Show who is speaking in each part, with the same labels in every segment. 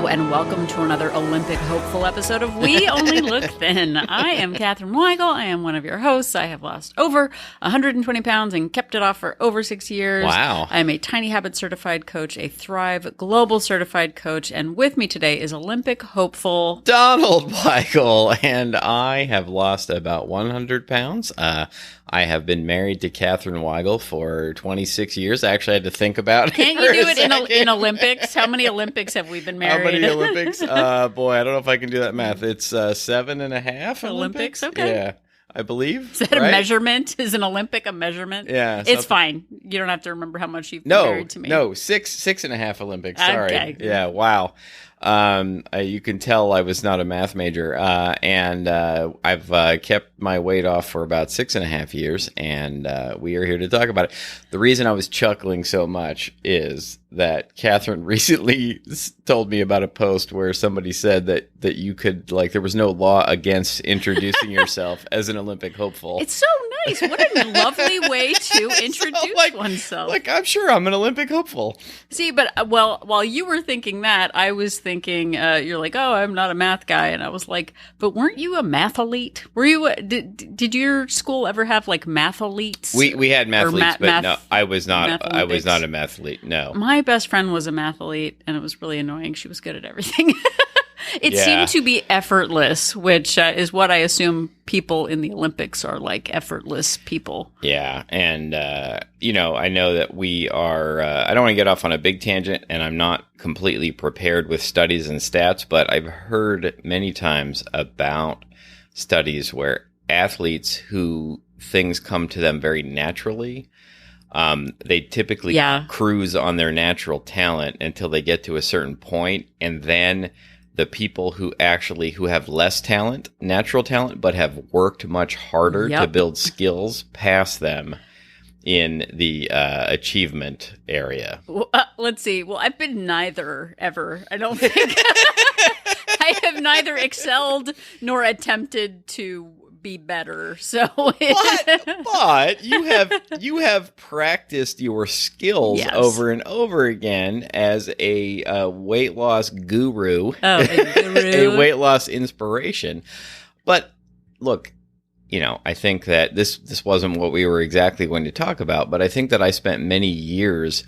Speaker 1: Hello, and welcome to another Olympic hopeful episode of We Only Look Thin. I am Katherine Weigel. I am one of your hosts. I have lost over 120 pounds and kept it off for over 6 years.
Speaker 2: Wow.
Speaker 1: I am a Tiny Habit certified coach, a Thrive Global certified coach, and with me today is Olympic hopeful
Speaker 2: Donald Weigel, and I have lost about 100 pounds. I have been married to Katherine Weigel for 26 years. I actually had to think about it.
Speaker 1: Can't you do it in Olympics? How many Olympics have we been married?
Speaker 2: How many Olympics? Boy, I don't know if I can do that math. It's 7.5
Speaker 1: Olympics? Okay.
Speaker 2: Yeah, I believe.
Speaker 1: Is that a measurement? Is an Olympic a measurement?
Speaker 2: Yeah.
Speaker 1: It's fine. You don't have to remember how much you've been married to me.
Speaker 2: No, 6.5 Olympics. Sorry.
Speaker 1: Okay.
Speaker 2: Yeah, wow. You can tell I was not a math major, and I've kept my weight off for about 6.5 years, and we are here to talk about it. The reason I was chuckling so much is that Katherine recently told me about a post where somebody said that you could, like, there was no law against introducing yourself as an Olympic hopeful.
Speaker 1: It's so nice. What a lovely way to introduce oneself.
Speaker 2: Like, I'm sure I'm an Olympic hopeful.
Speaker 1: See, but while you were thinking that, I was thinking, you're like, oh, I'm not a math guy. And I was like, but weren't you a mathlete? Were you, did your school ever have like mathletes?
Speaker 2: We had mathletes, but no, I was not
Speaker 1: Matholympics?
Speaker 2: a mathlete. No.
Speaker 1: My best friend was a mathlete, and it was really annoying. She was good at everything. It seemed to be effortless, which is what I assume people in the Olympics are, like effortless people.
Speaker 2: Yeah. And, I know that we are, I don't want to get off on a big tangent, and I'm not completely prepared with studies and stats, but I've heard many times about studies where athletes who things come to them very naturally, they typically cruise on their natural talent until they get to a certain point, and then the people who have less talent, natural talent, but have worked much harder to build skills past them in the achievement area.
Speaker 1: Well, let's see. Well, I've been neither ever. I don't think I have neither excelled nor attempted to be better. So,
Speaker 2: but you have practiced your skills over and over again as a weight loss guru, a weight loss inspiration. But look, I think that this wasn't what we were exactly going to talk about, but I think that I spent many years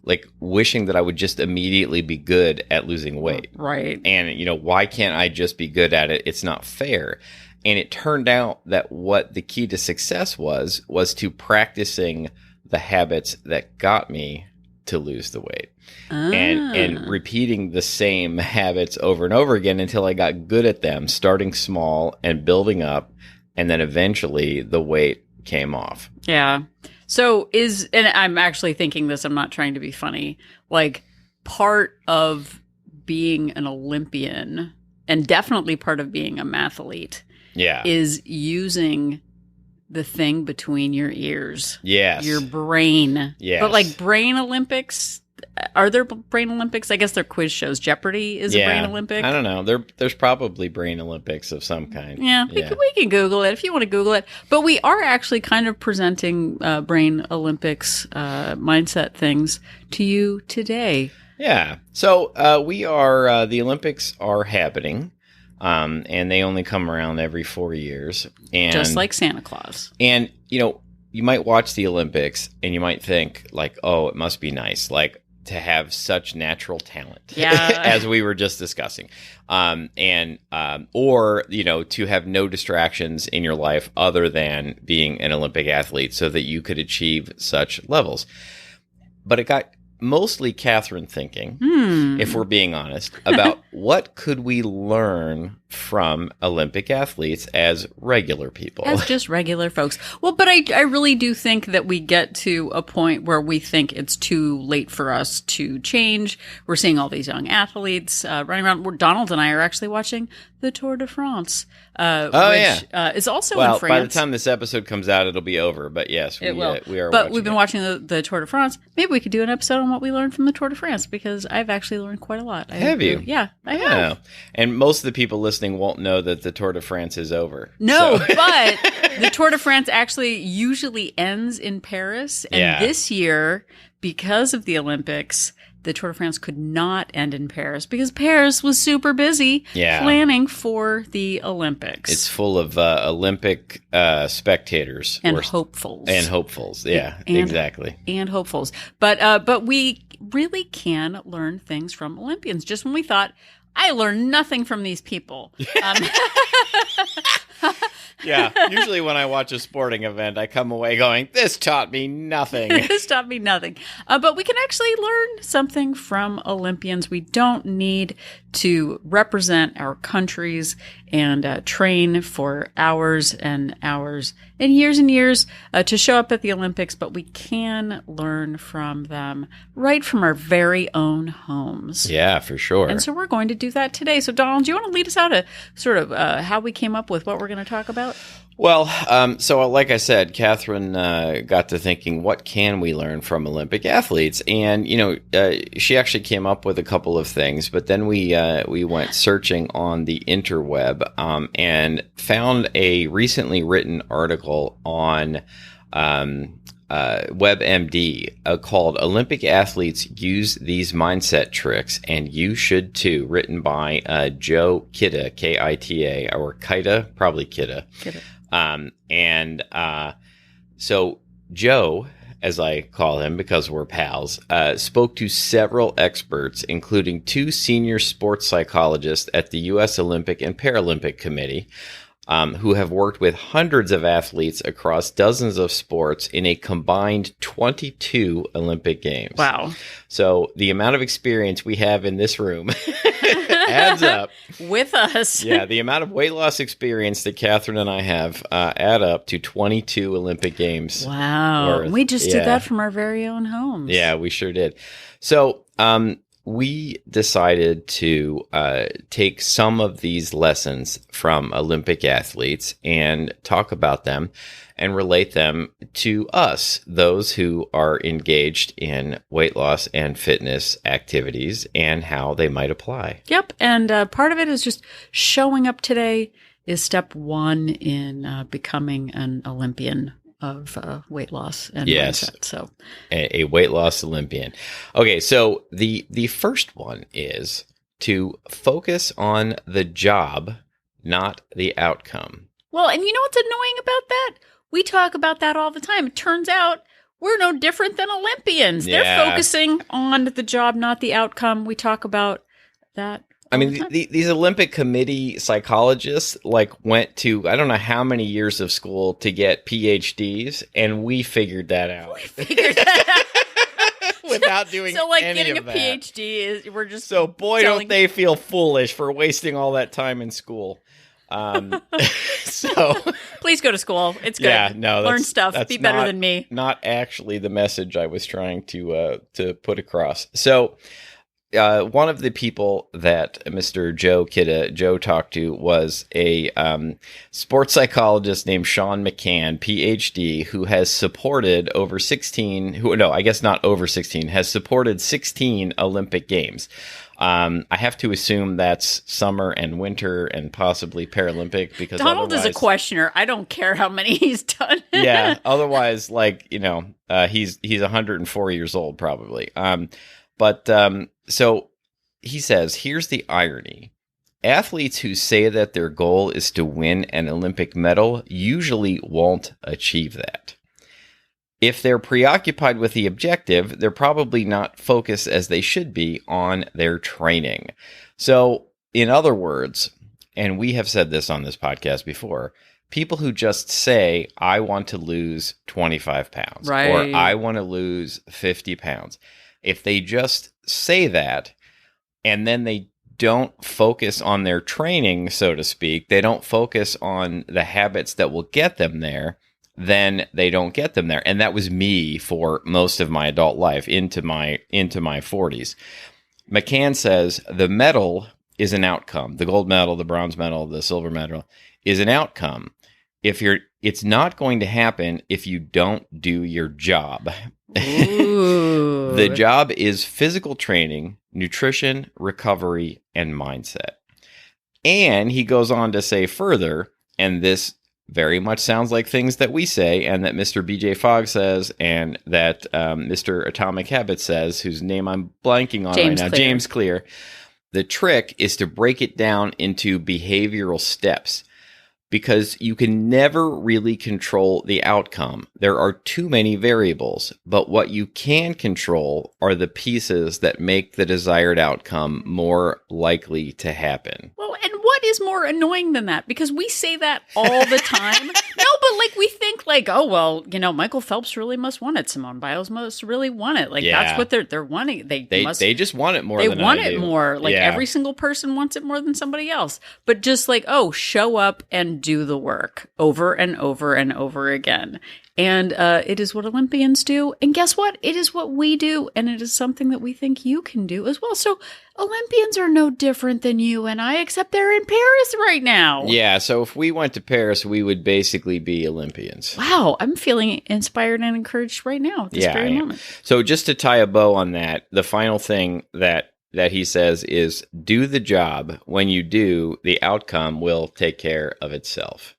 Speaker 2: like wishing that I would just immediately be good at losing weight.
Speaker 1: Right.
Speaker 2: And, why can't I just be good at it? It's not fair. And it turned out that what the key to success was to practicing the habits that got me to lose the weight. And repeating the same habits over and over again until I got good at them, starting small and building up. And then eventually the weight came off.
Speaker 1: Yeah. So and I'm actually thinking this, I'm not trying to be funny, like part of being an Olympian and definitely part of being a mathlete is using the thing between your ears.
Speaker 2: Yes.
Speaker 1: Your brain.
Speaker 2: Yes.
Speaker 1: But like brain Olympics, are there brain Olympics? I guess they're quiz shows. Jeopardy is a brain Olympic.
Speaker 2: I don't know. There's probably brain Olympics of some kind.
Speaker 1: Yeah, we can Google it if you want to Google it. But we are actually kind of presenting brain Olympics mindset things to you today.
Speaker 2: Yeah. So we are, the Olympics are happening. And they only come around every 4 years. And
Speaker 1: just like Santa Claus.
Speaker 2: And, you might watch the Olympics and you might think like, oh, it must be nice, like to have such natural talent, as we were just discussing. Or, to have no distractions in your life other than being an Olympic athlete so that you could achieve such levels. But it got mostly Katherine thinking, if we're being honest, about what could we learn from Olympic athletes as regular people.
Speaker 1: As just regular folks. Well, but I really do think that we get to a point where we think it's too late for us to change. We're seeing all these young athletes running around. Donald and I are actually watching the Tour de France, which is also in France.
Speaker 2: By the time this episode comes out, it'll be over. But yes, we are.
Speaker 1: But we've been watching the Tour de France. Maybe we could do an episode on what we learned from the Tour de France, because I've actually learned quite a lot.
Speaker 2: Have you?
Speaker 1: Yeah, I have.
Speaker 2: And most of the people listening won't know that the Tour de France is over.
Speaker 1: No, but the Tour de France actually usually ends in Paris. And this year, because of the Olympics, the Tour de France could not end in Paris because Paris was super busy planning for the Olympics.
Speaker 2: It's full of Olympic spectators
Speaker 1: and hopefuls.
Speaker 2: And hopefuls, yeah, exactly.
Speaker 1: And hopefuls. But we really can learn things from Olympians. Just when we thought, I learned nothing from these people.
Speaker 2: Yeah, usually when I watch a sporting event, I come away going, this taught me nothing.
Speaker 1: This taught me nothing. But we can actually learn something from Olympians. We don't need to represent our countries and train for hours and hours and years to show up at the Olympics, but we can learn from them right from our very own homes.
Speaker 2: Yeah, for sure.
Speaker 1: And so we're going to do that today. So Donald, do you want to lead us out to sort of how we came up with what we're going to talk about?
Speaker 2: Well, so like I said, Catherine got to thinking, what can we learn from Olympic athletes? And, she actually came up with a couple of things, but then we went searching on the interweb and found a recently written article on WebMD called Olympic Athletes Use These Mindset Tricks, and You Should Too, written by Joe Kita, Kita, or Kita, probably Kita. So Joe, as I call him because we're pals, spoke to several experts, including 2 senior sports psychologists at the U.S. Olympic and Paralympic Committee, who have worked with hundreds of athletes across dozens of sports in a combined 22 Olympic Games.
Speaker 1: Wow.
Speaker 2: So the amount of experience we have in this room adds up.
Speaker 1: With us.
Speaker 2: Yeah, the amount of weight loss experience that Catherine and I have add up to 22 Olympic Games.
Speaker 1: Wow. We just did that from our very own homes.
Speaker 2: Yeah, we sure did. So we decided to take some of these lessons from Olympic athletes and talk about them and relate them to us, those who are engaged in weight loss and fitness activities, and how they might apply.
Speaker 1: Yep. And part of it is just showing up today is step 1 in becoming an Olympian of weight loss and mindset. So
Speaker 2: a weight loss Olympian. Okay, so the first one is to focus on the job, not the outcome.
Speaker 1: Well, and you know what's annoying about that? We talk about that all the time. It turns out we're no different than Olympians.
Speaker 2: Yeah.
Speaker 1: They're focusing on the job, not the outcome. We talk about that.
Speaker 2: I mean, these Olympic committee psychologists went to, I don't know how many years of school to get PhDs, and we figured that out. Without doing
Speaker 1: so
Speaker 2: any
Speaker 1: getting
Speaker 2: of
Speaker 1: a
Speaker 2: that.
Speaker 1: PhD is we're just
Speaker 2: so boy don't they feel foolish for wasting all that time in school. So
Speaker 1: please go to school. It's good.
Speaker 2: Yeah, no,
Speaker 1: learn stuff. Be better than me.
Speaker 2: Not actually the message I was trying to put across. So. One of the people that Mr. Joe talked to was a sports psychologist named Sean McCann, PhD, who has supported has supported 16 Olympic Games. I have to assume that's summer and winter and possibly Paralympic because
Speaker 1: Donald is a questioner. I don't care how many he's done.
Speaker 2: Yeah. Otherwise, he's 104 years old probably. So he says, here's the irony. Athletes who say that their goal is to win an Olympic medal usually won't achieve that. If they're preoccupied with the objective, they're probably not focused as they should be on their training. So, in other words, and we have said this on this podcast before, people who just say, I want to lose 25 pounds,
Speaker 1: right,
Speaker 2: or I want to lose 50 pounds. If they just say that and then they don't focus on their training, so to speak, they don't focus on the habits that will get them there, then they don't get them there. And that was me for most of my adult life into my 40s. McCann says the medal is an outcome. The gold medal, the bronze medal, the silver medal is an outcome. It's not going to happen if you don't do your job.
Speaker 1: Ooh.
Speaker 2: The job is physical training, nutrition, recovery, and mindset. And he goes on to say further, and this very much sounds like things that we say and that Mr. BJ Fogg says and that Mr. Atomic Habit says, whose name I'm blanking on right now, James Clear. The trick is to break it down into behavioral steps, because you can never really control the outcome. There are too many variables, but what you can control are the pieces that make the desired outcome more likely to happen.
Speaker 1: Well, and what is more annoying than that? Because we say that all the time. No, but like we think like, oh, well, you know, Michael Phelps really must want it. Simone Biles must really want it. Like that's what they're wanting. They
Speaker 2: just want it more than I do.
Speaker 1: They want it more. Like every single person wants it more than somebody else. But just like, oh, show up and do the work over and over and over again. And it is what Olympians do. And guess what? It is what we do. And it is something that we think you can do as well. So Olympians are no different than you and I, except they're in Paris right now.
Speaker 2: Yeah. So if we went to Paris, we would basically be Olympians.
Speaker 1: Wow. I'm feeling inspired and encouraged right now at this very moment.
Speaker 2: So just to tie a bow on that, the final thing that he says is do the job. When you do, the outcome will take care of itself.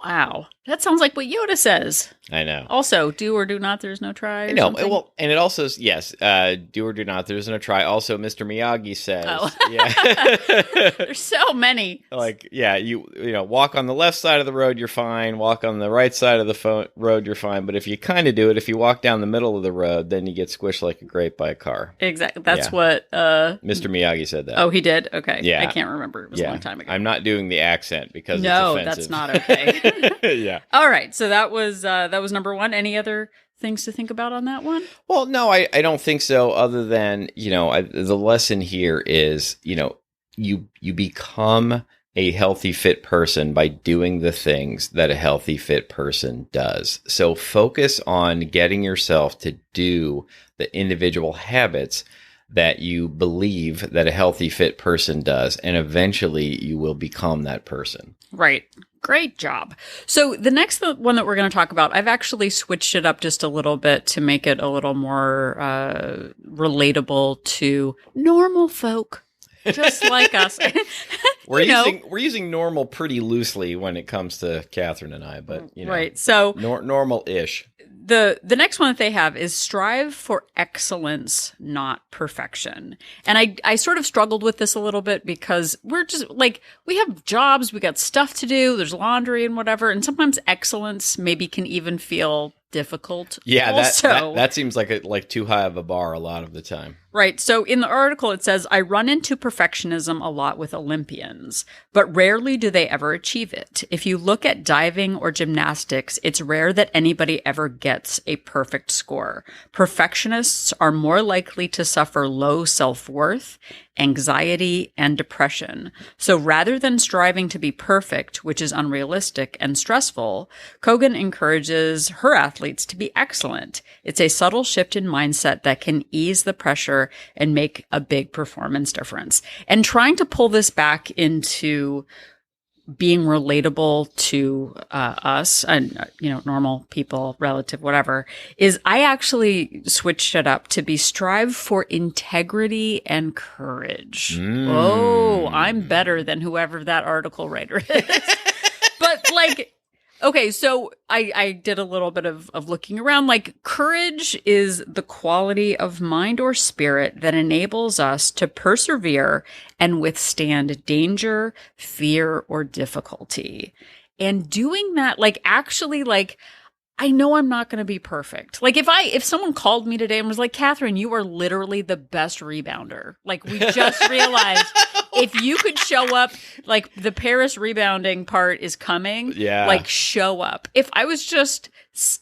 Speaker 1: Wow. That sounds like what Yoda says.
Speaker 2: I know.
Speaker 1: Also, do or do not, there's no try.
Speaker 2: I know. Well, and it also, yes, do or do not, there's no try. Also, Mr. Miyagi says,
Speaker 1: yeah. There's so many.
Speaker 2: Like, yeah, you know, walk on the left side of the road, you're fine. Walk on the right side of the road, you're fine. But if you kind of do it, if you walk down the middle of the road, then you get squished like a grape by a car.
Speaker 1: Exactly. That's what
Speaker 2: Mr. Miyagi said that.
Speaker 1: Oh, he did? Okay.
Speaker 2: Yeah.
Speaker 1: I can't remember. It was a long time ago.
Speaker 2: I'm not doing the accent because it's offensive.
Speaker 1: No, that's not okay.
Speaker 2: Yeah.
Speaker 1: All right. So that was number one. Any other things to think about on that one?
Speaker 2: Well, no, I don't think so. Other than, you know, the lesson here is, you know, you become a healthy, fit person by doing the things that a healthy, fit person does. So focus on getting yourself to do the individual habits that you believe that a healthy, fit person does, and eventually you will become that person.
Speaker 1: Right. Great job. So the next one that we're going to talk about, I've actually switched it up just a little bit to make it a little more relatable to normal folk, just like us.
Speaker 2: We're using normal pretty loosely when it comes to Catherine and I, but you know,
Speaker 1: right. So
Speaker 2: normal-ish.
Speaker 1: The next one that they have is strive for excellence, not perfection. And I sort of struggled with this a little bit because we're just like, we have jobs, we got stuff to do, there's laundry and whatever. And sometimes excellence maybe can even feel difficult.
Speaker 2: Yeah, that seems like too high of a bar a lot of the time.
Speaker 1: Right. So in the article, it says, I run into perfectionism a lot with Olympians, but rarely do they ever achieve it. If you look at diving or gymnastics, it's rare that anybody ever gets a perfect score. Perfectionists are more likely to suffer low self-worth, anxiety, and depression. So rather than striving to be perfect, which is unrealistic and stressful, Kogan encourages her athletes to be excellent. It's a subtle shift in mindset that can ease the pressure and make a big performance difference. And trying to pull this back into being relatable to us and, you know, normal people, relative, whatever, is I actually switched it up to be strive for integrity and courage. Oh, I'm better than whoever that article writer is. But like, okay, so I did a little bit of looking around. Like, courage is the quality of mind or spirit that enables us to persevere and withstand danger, fear, or difficulty. And doing that, like, actually, like, I know I'm not going to be perfect. Like if someone called me today and was like, Catherine, you are literally the best rebounder. Like we just realized if you could show up, like the Paris rebounding part is coming.
Speaker 2: Yeah.
Speaker 1: Like show up. If I was just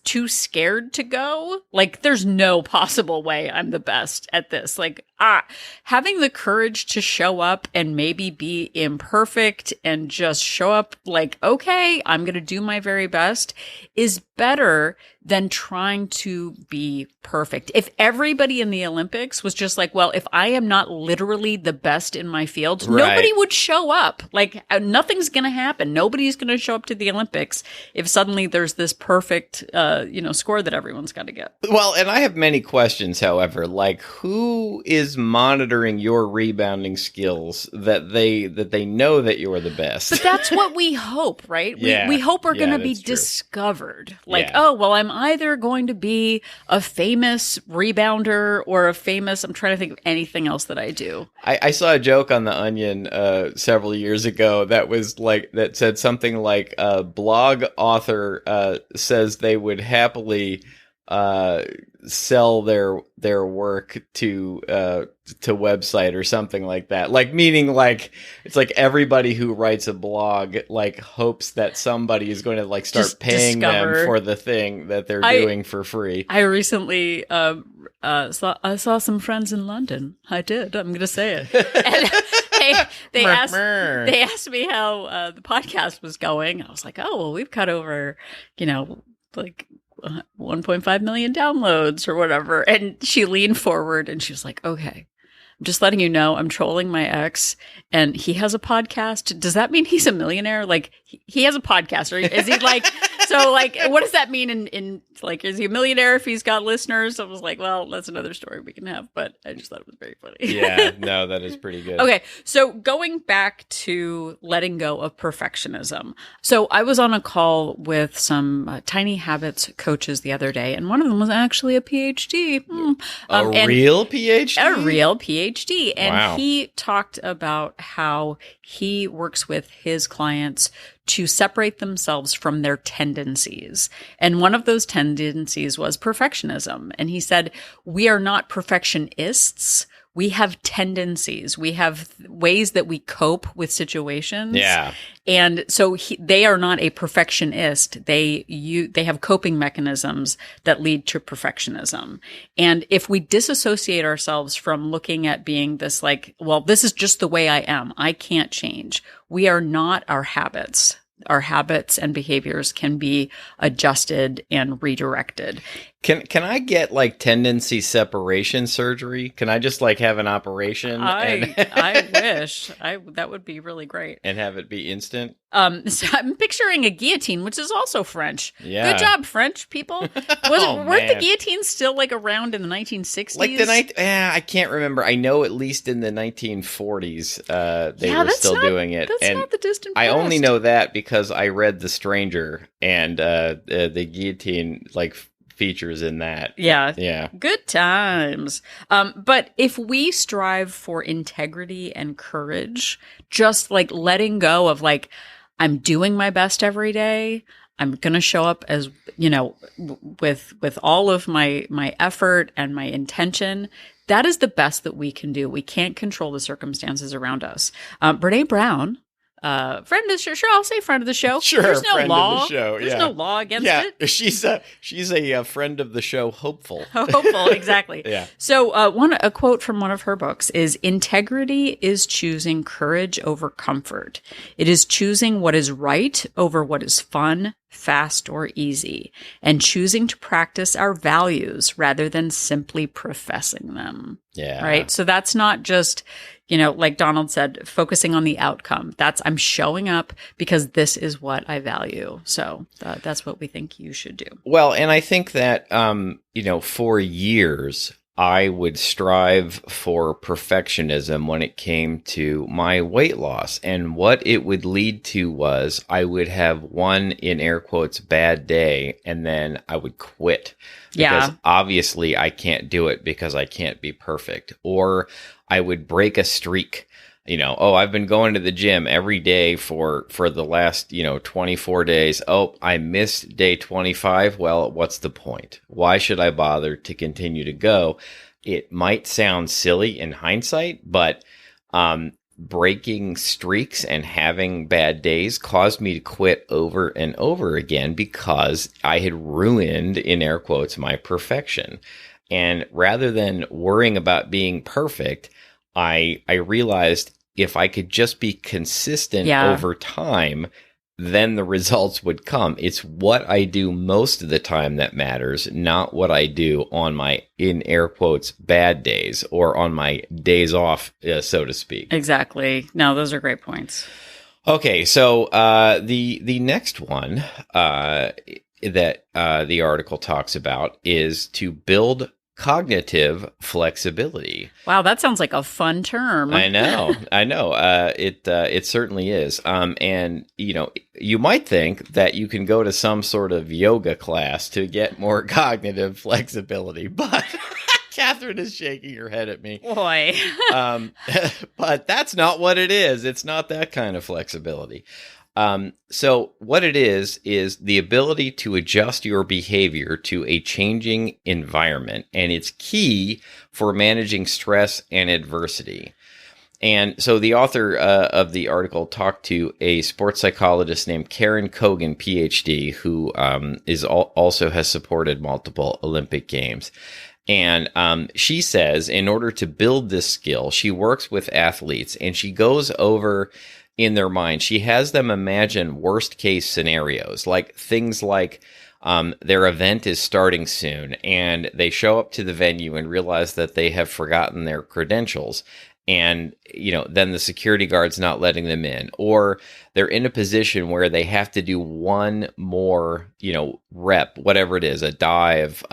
Speaker 1: too scared to go, like there's no possible way I'm the best at this. Like having the courage to show up and maybe be imperfect and just show up like, okay, I'm going to do my very best is better than trying to be perfect. If everybody in the Olympics was just like, well, if I am not literally the best in my field, nobody would show up. Like nothing's going to happen. Nobody's going to show up to the Olympics if suddenly there's this perfect, score that everyone's got to get.
Speaker 2: Well, and I have many questions, however, like who is monitoring your rebounding skills that they know that you're the best?
Speaker 1: But that's what we hope, right? We hope we're going to be discovered. Like, oh, well, I'm either going to be a famous rebounder or I'm trying to think of anything else that I do.
Speaker 2: I saw a joke on The Onion several years ago that said something like a blog author says they would happily sell their work to website or something like that. Like meaning like it's like everybody who writes a blog like hopes that somebody is going to like start just paying them for the thing that they're doing for free.
Speaker 1: I recently I saw some friends in London. I did. I'm going to say it. And they asked me how the podcast was going. I was like, oh, well, we've cut over, like 1.5 million downloads or whatever. And she leaned forward and she was like, okay, I'm just letting you know I'm trolling my ex and he has a podcast. Does that mean he's a millionaire? Like he has a podcast, or is he like, so like, what does that mean in like, is he a millionaire if he's got listeners? I was like, well, that's another story we can have, but I just thought it was very funny.
Speaker 2: Yeah, no, that is pretty good.
Speaker 1: Okay. So going back to letting go of perfectionism. So I was on a call with some Tiny Habits coaches the other day, and one of them was actually a PhD.
Speaker 2: A real PhD?
Speaker 1: A real PhD. And
Speaker 2: wow.
Speaker 1: He talked about how he works with his clients to separate themselves from their tendencies. And one of those tendencies was perfectionism. And he said, we are not perfectionists. We have tendencies. We have ways that we cope with situations.
Speaker 2: Yeah.
Speaker 1: And so they are not a perfectionist. They have coping mechanisms that lead to perfectionism. And if we disassociate ourselves from looking at being this like, well, this is just the way I am, I can't change. We are not our habits. Our habits and behaviors can be adjusted and redirected.
Speaker 2: Can I get like tendency separation surgery? Can I just like have an operation?
Speaker 1: I wish that would be really great.
Speaker 2: And have it be instant?
Speaker 1: So I'm picturing a guillotine, which is also French.
Speaker 2: Yeah.
Speaker 1: Good job, French people. Weren't the guillotines still like around in the 1960s?
Speaker 2: Like I can't remember. I know at least in the 1940s they were still doing it.
Speaker 1: That's not the distant past.
Speaker 2: I only know that because I read The Stranger, and the guillotine like features in that.
Speaker 1: Yeah. Good times. But if we strive for integrity and courage, just like letting go of like, I'm doing my best every day. I'm going to show up as, with all of my effort and my intention. That is the best that we can do. We can't control the circumstances around us. Brene Brown, friend of the show. Sure, I'll say friend of the show.
Speaker 2: Sure,
Speaker 1: there's no
Speaker 2: friend
Speaker 1: law.
Speaker 2: Of the show.
Speaker 1: There's no law against it.
Speaker 2: Yeah, she's a friend of the show. Hopeful.
Speaker 1: Hopeful, exactly.
Speaker 2: Yeah.
Speaker 1: So a quote from one of her books is: "Integrity is choosing courage over comfort. It is choosing what is right over what is fun, fast, or easy, and choosing to practice our values rather than simply professing them."
Speaker 2: Yeah.
Speaker 1: Right. So that's not just, like Donald said, focusing on the outcome. That's I'm showing up because this is what I value. So that's what we think you should do.
Speaker 2: Well, and I think that, for years, I would strive for perfectionism when it came to my weight loss. And what it would lead to was I would have one, in air quotes, bad day, and then I would quit. Because obviously I can't do it because I can't be perfect. Or I would break a streak. I've been going to the gym every day for the last, 24 days. Oh, I missed day 25. Well, what's the point? Why should I bother to continue to go? It might sound silly in hindsight, but breaking streaks and having bad days caused me to quit over and over again because I had ruined, in air quotes, my perfection. And rather than worrying about being perfect, I realized if I could just be consistent over time, then the results would come. It's what I do most of the time that matters, not what I do on my, in air quotes, bad days or on my days off, so to speak.
Speaker 1: Exactly. No, those are great points.
Speaker 2: Okay, so the next one that the article talks about is to build cognitive flexibility.
Speaker 1: Wow, that sounds like a fun term.
Speaker 2: I know. It certainly is. And you might think that you can go to some sort of yoga class to get more cognitive flexibility, but Catherine is shaking her head at me.
Speaker 1: Boy.
Speaker 2: But that's not what it is. It's not that kind of flexibility. So what it is the ability to adjust your behavior to a changing environment, and it's key for managing stress and adversity. And so the author of the article talked to a sports psychologist named Karen Kogan, PhD, who also has supported multiple Olympic Games. And she says in order to build this skill, she works with athletes and she goes over in their mind. She has them imagine worst case scenarios, like things like their event is starting soon and they show up to the venue and realize that they have forgotten their credentials. And, then the security guard's not letting them in, or they're in a position where they have to do one more, rep, whatever it is, a dive,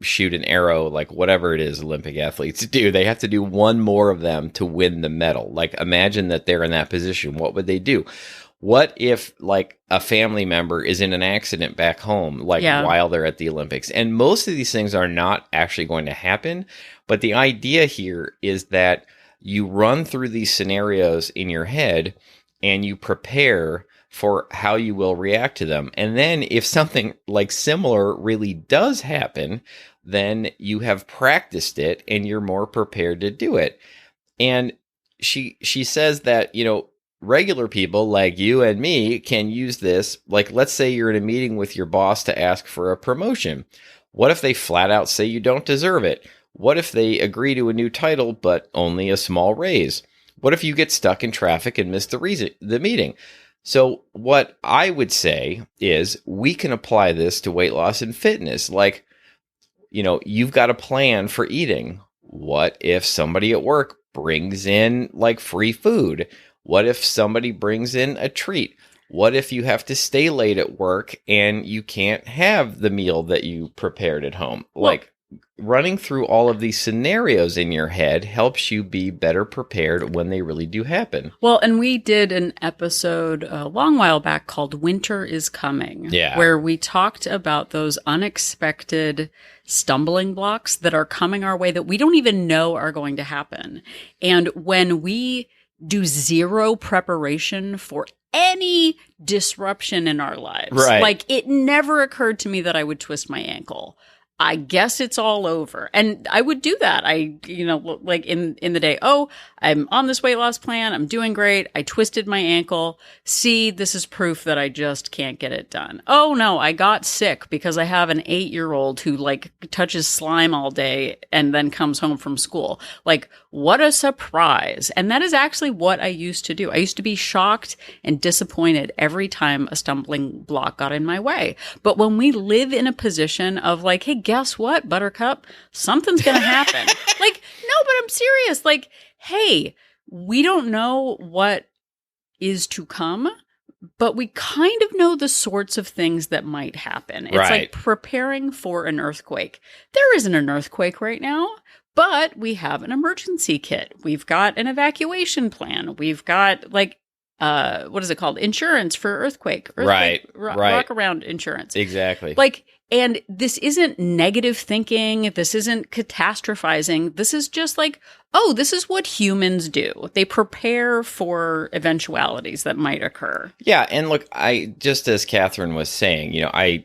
Speaker 2: shoot an arrow, like whatever it is Olympic athletes do. They have to do one more of them to win the medal. Like, imagine that they're in that position. What would they do? What if, like, a family member is in an accident back home, while they're at the Olympics? And most of these things are not actually going to happen. But the idea here is that you run through these scenarios in your head and you prepare for how you will react to them. And then if something like similar really does happen, then you have practiced it and you're more prepared to do it. And she says that, regular people like you and me can use this. Like, let's say you're in a meeting with your boss to ask for a promotion. What if they flat out say you don't deserve it? What if they agree to a new title, but only a small raise? What if you get stuck in traffic and miss the meeting? So what I would say is we can apply this to weight loss and fitness. Like, you've got a plan for eating. What if somebody at work brings in like free food? What if somebody brings in a treat? What if you have to stay late at work and you can't have the meal that you prepared at home? Running through all of these scenarios in your head helps you be better prepared when they really do happen.
Speaker 1: Well, and we did an episode a long while back called Winter is Coming, where we talked about those unexpected stumbling blocks that are coming our way that we don't even know are going to happen. And when we do zero preparation for any disruption in our lives, like it never occurred to me that I would twist my ankle. I guess it's all over. And I would do that. Like in the day, I'm on this weight loss plan. I'm doing great. I twisted my ankle. See, this is proof that I just can't get it done. Oh no, I got sick because I have an 8-year-old who touches slime all day and then comes home from school. Like, what a surprise. And that is actually what I used to do. I used to be shocked and disappointed every time a stumbling block got in my way. But when we live in a position of like, hey, guess what, Buttercup? Something's going to happen. No, but I'm serious. Hey, we don't know what is to come, but we kind of know the sorts of things that might happen. It's like preparing for an earthquake. There isn't an earthquake right now, but we have an emergency kit. We've got an evacuation plan. We've got what is it called? Insurance for earthquake. Rock around insurance.
Speaker 2: Exactly.
Speaker 1: And this isn't negative thinking. This isn't catastrophizing. This is just this is what humans do. They prepare for eventualities that might occur.
Speaker 2: Yeah. And look, just as Catherine was saying,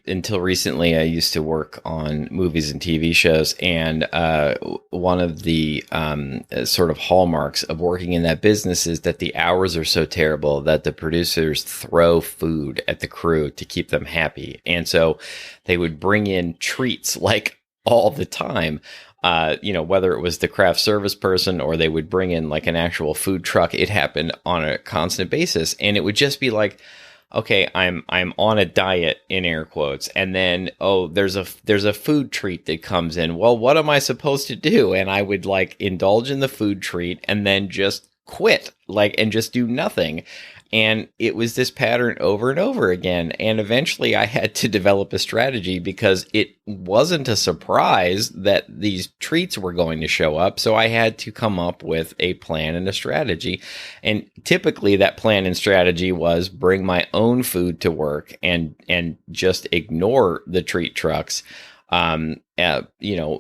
Speaker 2: until recently, I used to work on movies and TV shows. And one of the sort of hallmarks of working in that business is that the hours are so terrible that the producers throw food at the crew to keep them happy. And so they would bring in treats all the time. Whether it was the craft service person or they would bring in an actual food truck, it happened on a constant basis. And it would just be okay, I'm on a diet in air quotes, and then there's a food treat that comes in. Well, what am I supposed to do? And I would like indulge in the food treat and then just quit, like, and just do nothing. And it was this pattern over and over again. And eventually I had to develop a strategy because it wasn't a surprise that these treats were going to show up. So I had to come up with a plan and a strategy. And typically that plan and strategy was bring my own food to work and just ignore the treat trucks.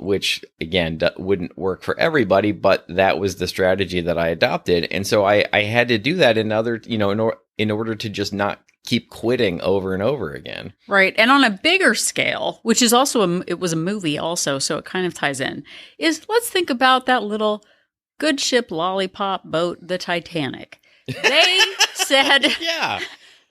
Speaker 2: Which again wouldn't work for everybody, but that was the strategy that I adopted. And so I had to do that in order to just not keep quitting over and over again.
Speaker 1: Right. And on a bigger scale, which is also it was a movie also, so it kind of ties in, is let's think about that little good ship lollipop boat, the Titanic. They said,
Speaker 2: yeah.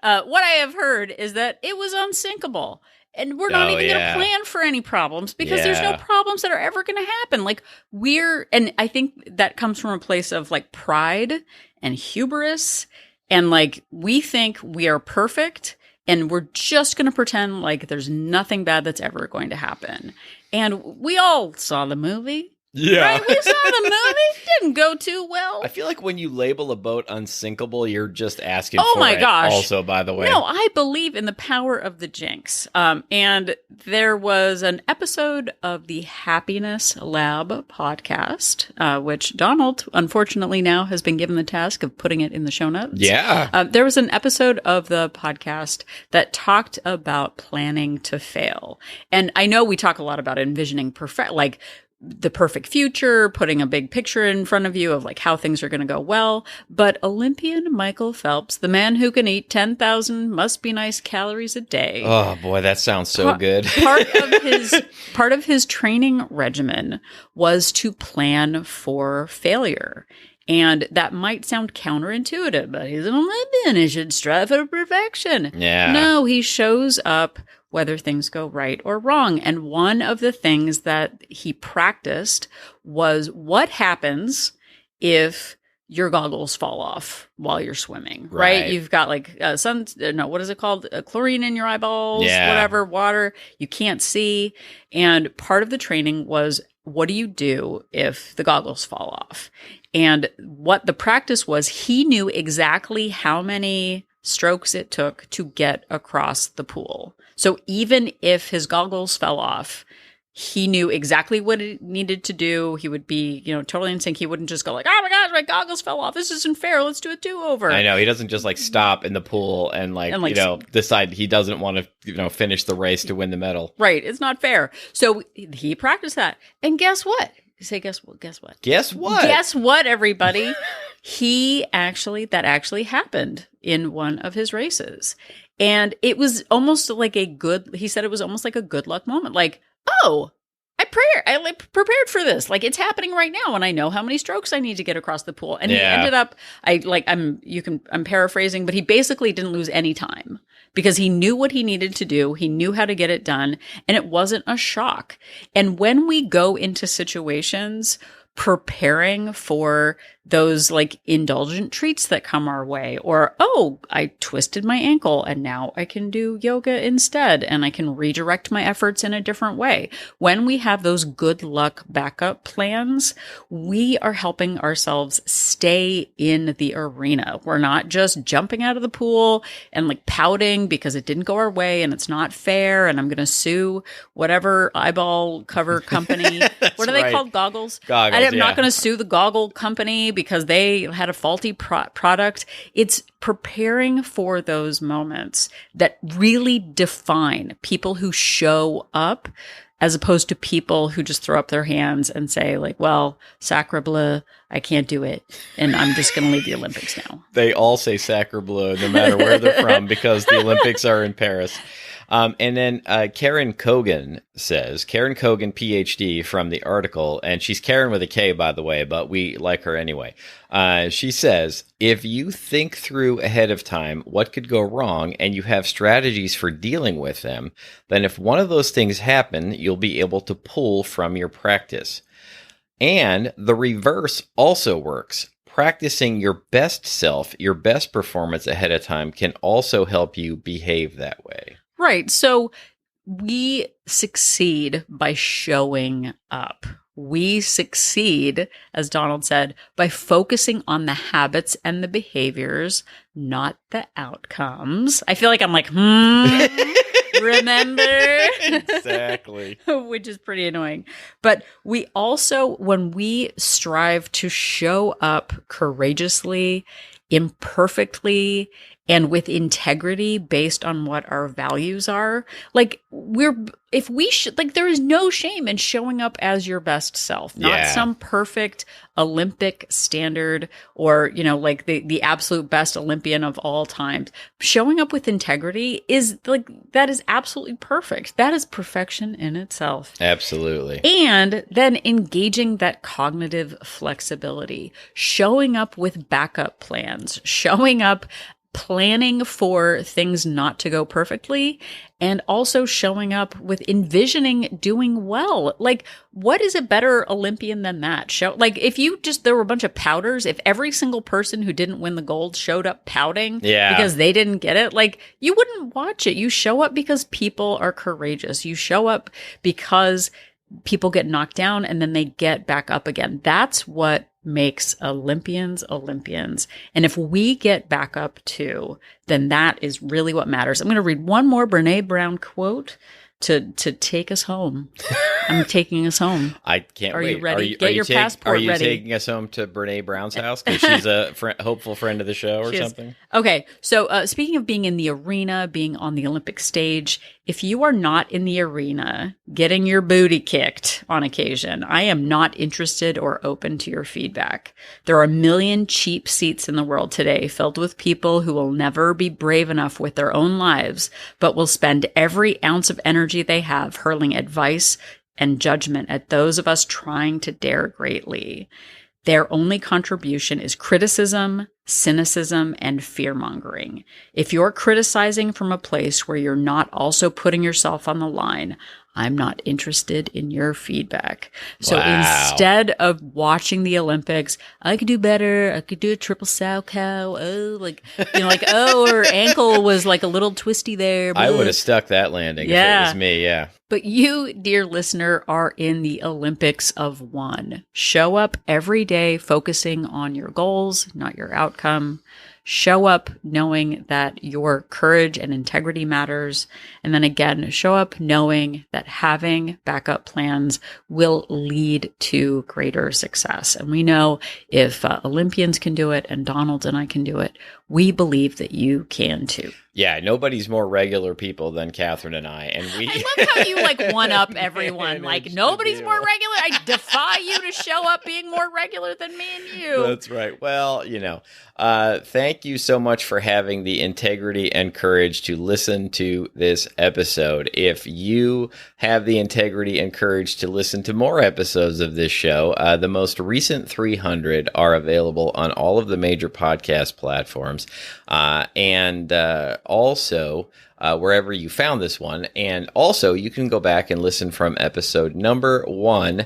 Speaker 1: What I have heard is that it was unsinkable. And we're not even going to plan for any problems because there's no problems that are ever going to happen. Like and I think that comes from a place of like pride and hubris. And like, we think we are perfect and we're just going to pretend like there's nothing bad that's ever going to happen. And we all saw the movie.
Speaker 2: Yeah.
Speaker 1: Right? We saw the movie. Didn't go too well.
Speaker 2: I feel like when you label a boat unsinkable, you're just asking
Speaker 1: oh
Speaker 2: for
Speaker 1: my
Speaker 2: it.
Speaker 1: Gosh.
Speaker 2: Also, by the way.
Speaker 1: No, I believe in the power of the jinx. And there was an episode of the Happiness Lab podcast, which Donald, unfortunately, now has been given the task of putting it in the show notes.
Speaker 2: Yeah.
Speaker 1: There was an episode of the podcast that talked about planning to fail. And I know we talk a lot about envisioning the perfect future, putting a big picture in front of you of like how things are going to go well. But Olympian Michael Phelps, the man who can eat 10,000 must be nice calories a day.
Speaker 2: Oh boy, that sounds so good.
Speaker 1: part of his training regimen was to plan for failure. And that might sound counterintuitive, but he's an Olympian. He should strive for perfection.
Speaker 2: Yeah.
Speaker 1: No, he shows up whether things go right or wrong. And one of the things that he practiced was what happens if your goggles fall off while you're swimming, right? You've got like what is it called? Chlorine in your eyeballs, whatever, water, you can't see. And part of the training was, what do you do if the goggles fall off? And what the practice was, he knew exactly how many strokes it took to get across the pool. So even if his goggles fell off, he knew exactly what it needed to do. He would be, totally in sync. He wouldn't just go like, oh my gosh, my goggles fell off. This isn't fair. Let's do a do-over.
Speaker 2: I know. He doesn't just like stop in the pool and decide he doesn't want to, finish the race to win the medal.
Speaker 1: Right. It's not fair. So he practiced that. And guess what? You say, guess what? Guess what?
Speaker 2: Guess what?
Speaker 1: Guess what, everybody? That actually happened in one of his races. And it was almost like he said it was almost like a good luck moment. Like, oh, I prepared for this. Like, it's happening right now, and I know how many strokes I need to get across the pool. And he ended up, I'm paraphrasing, but he basically didn't lose any time because he knew what he needed to do. He knew how to get it done, and it wasn't a shock. And when we go into situations preparing for those like indulgent treats that come our way, or, oh, I twisted my ankle and now I can do yoga instead and I can redirect my efforts in a different way. When we have those good luck backup plans, we are helping ourselves stay in the arena. We're not just jumping out of the pool and like pouting because it didn't go our way and it's not fair and I'm going to sue whatever eyeball cover company. What are they called? Goggles? I'm not going to sue the goggle company because they had a faulty product. It's preparing for those moments that really define people who show up as opposed to people who just throw up their hands and say like, well, sacre bleu, I can't do it. And I'm just going to leave the Olympics now.
Speaker 2: They all say sacre bleu no matter where they're from because the Olympics are in Paris. And then Karen Kogan says, Karen Kogan, PhD, from the article, and she's Karen with a K, by the way, but we like her anyway. She says, if you think through ahead of time what could go wrong and you have strategies for dealing with them, then if one of those things happen, you'll be able to pull from your practice. And the reverse also works. practicing your best self, your best performance ahead of time can also help you behave that way.
Speaker 1: Right. So we succeed by showing up. We succeed, as Donald said, by focusing on the habits and the behaviors, not the outcomes. I feel like I'm like, remember?
Speaker 2: Exactly.
Speaker 1: Which is pretty annoying. But we also, when we strive to show up courageously, imperfectly, and with integrity based on what our values are, like there is no shame in showing up as your best self, not some perfect Olympic standard or, like the absolute best Olympian of all time. Showing up with integrity is that is absolutely perfect. That is perfection in itself.
Speaker 2: Absolutely.
Speaker 1: And then engaging that cognitive flexibility, showing up with backup plans, showing up planning for things not to go perfectly, and also showing up with envisioning doing well. Like, what is a better Olympian than that? There were a bunch of pouters, if every single person who didn't win the gold showed up pouting because they didn't get it, you wouldn't watch it. You show up because people are courageous. You show up because people get knocked down and then they get back up again. That's what makes Olympians Olympians. And if we get back up too, then that is really what matters. I'm going to read one more Brene Brown quote to take us home. I'm taking us home.
Speaker 2: I can't
Speaker 1: wait. Are you ready?
Speaker 2: Get
Speaker 1: your passport ready.
Speaker 2: Are you taking us home to Brene Brown's house? Because she's a hopeful friend of the show or something?
Speaker 1: Okay. So speaking of being in the arena, being on the Olympic stage, if you are not in the arena getting your booty kicked on occasion, I am not interested or open to your feedback. There are a million cheap seats in the world today filled with people who will never be brave enough with their own lives, but will spend every ounce of energy they have hurling advice and judgment at those of us trying to dare greatly. Their only contribution is criticism, cynicism, and fear-mongering. If you're criticizing from a place where you're not also putting yourself on the line, I'm not interested in your feedback. So instead of watching the Olympics, I could do better. I could do a triple sow cow. Oh, her ankle was a little twisty there.
Speaker 2: I would have stuck that landing if it was me, yeah.
Speaker 1: But you, dear listener, are in the Olympics of one. Show up every day focusing on your goals, not your outcome. Show up knowing that your courage and integrity matters. And then again, show up knowing that having backup plans will lead to greater success. And we know if Olympians can do it and Donald and I can do it, we believe that you can too.
Speaker 2: Yeah, nobody's more regular people than Catherine and I. And
Speaker 1: I love how you one up everyone. Nobody's more regular. I defy you to show up being more regular than me and you.
Speaker 2: That's right. Well, thank you so much for having the integrity and courage to listen to this episode. If you have the integrity and courage to listen to more episodes of this show, the most recent 300 are available on all of the major podcast platforms. And also wherever you found this one. And also you can go back and listen from episode number 1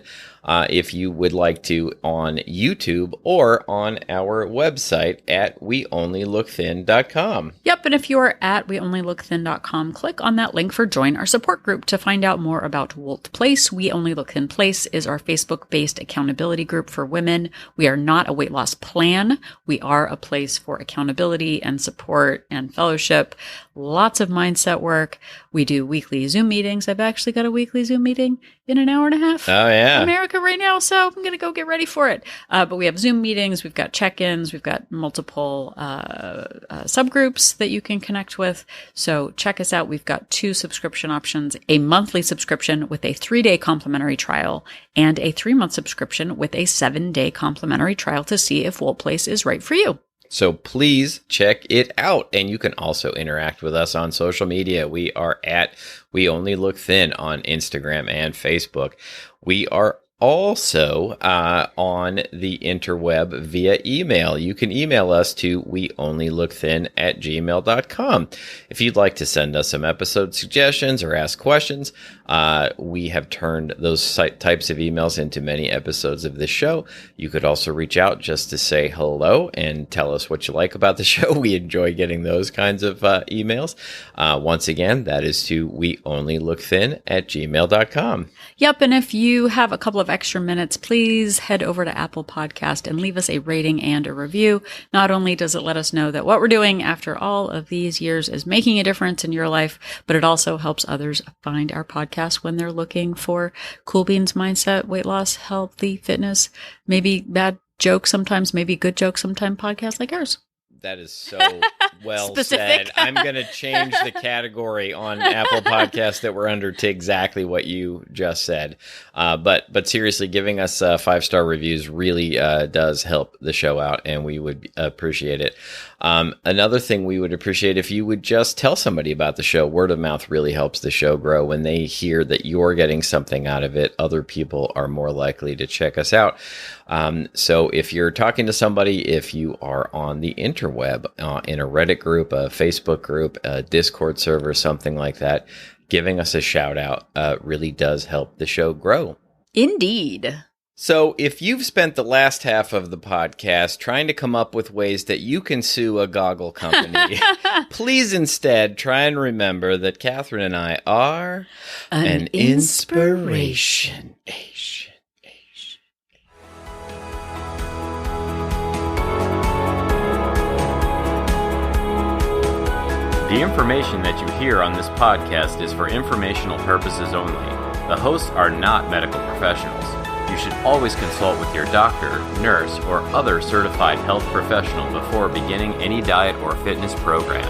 Speaker 2: if you would like to on YouTube or on our website at weonlylookthin.com.
Speaker 1: Yep, and if you are at weonlylookthin.com, click on that link for Join Our Support Group to find out more about Wolt Place. We Only Look Thin Place is our Facebook-based accountability group for women. We are not a weight loss plan. We are a place for accountability and support and fellowship. Lots of mindset work. We do weekly Zoom meetings. I've actually got a weekly Zoom meeting in an hour and a half.
Speaker 2: Oh, yeah.
Speaker 1: America right now, so I'm going to go get ready for it. But we have Zoom meetings. We've got check-ins. We've got multiple subgroups that you can connect with. So check us out. We've got 2 subscription options, a monthly subscription with a 3-day complimentary trial and a 3-month subscription with a 7-day complimentary trial to see if Wolt Place is right for you.
Speaker 2: So please check it out. And you can also interact with us on social media. We are at We Only Look Thin on Instagram and Facebook. We are also on the interweb via email. You can email us to weonlylookthin@gmail.com. If you'd like to send us some episode suggestions or ask questions, We have turned those types of emails into many episodes of this show. You could also reach out just to say hello and tell us what you like about the show. We enjoy getting those kinds of emails. Once again, that is to weonlylookthin@gmail.com.
Speaker 1: Yep. And if you have a couple of extra minutes, please head over to Apple Podcast and leave us a rating and a review. Not only does it let us know that what we're doing after all of these years is making a difference in your life, but it also helps others find our podcast when they're looking for cool beans mindset, weight loss, healthy fitness, maybe bad jokes sometimes, maybe good jokes sometimes, podcasts like ours.
Speaker 2: That is so well said. I'm going to change the category on Apple Podcasts that we're under to exactly what you just said. But seriously, giving us 5-star reviews really does help the show out, and we would appreciate it. Another thing we would appreciate if you would just tell somebody about the show. Word of mouth really helps the show grow. When they hear that you're getting something out of it, other people are more likely to check us out. So if you're talking to somebody, if you are on the interweb, in a Reddit group, a Facebook group, a Discord server, something like that, giving us a shout out really does help the show grow.
Speaker 1: Indeed.
Speaker 2: So if you've spent the last half of the podcast trying to come up with ways that you can sue a goggle company, please instead try and remember that Catherine and I are an inspiration. The information that you hear on this podcast is for informational purposes only. The hosts are not medical professionals. You should always consult with your doctor, nurse, or other certified health professional before beginning any diet or fitness program.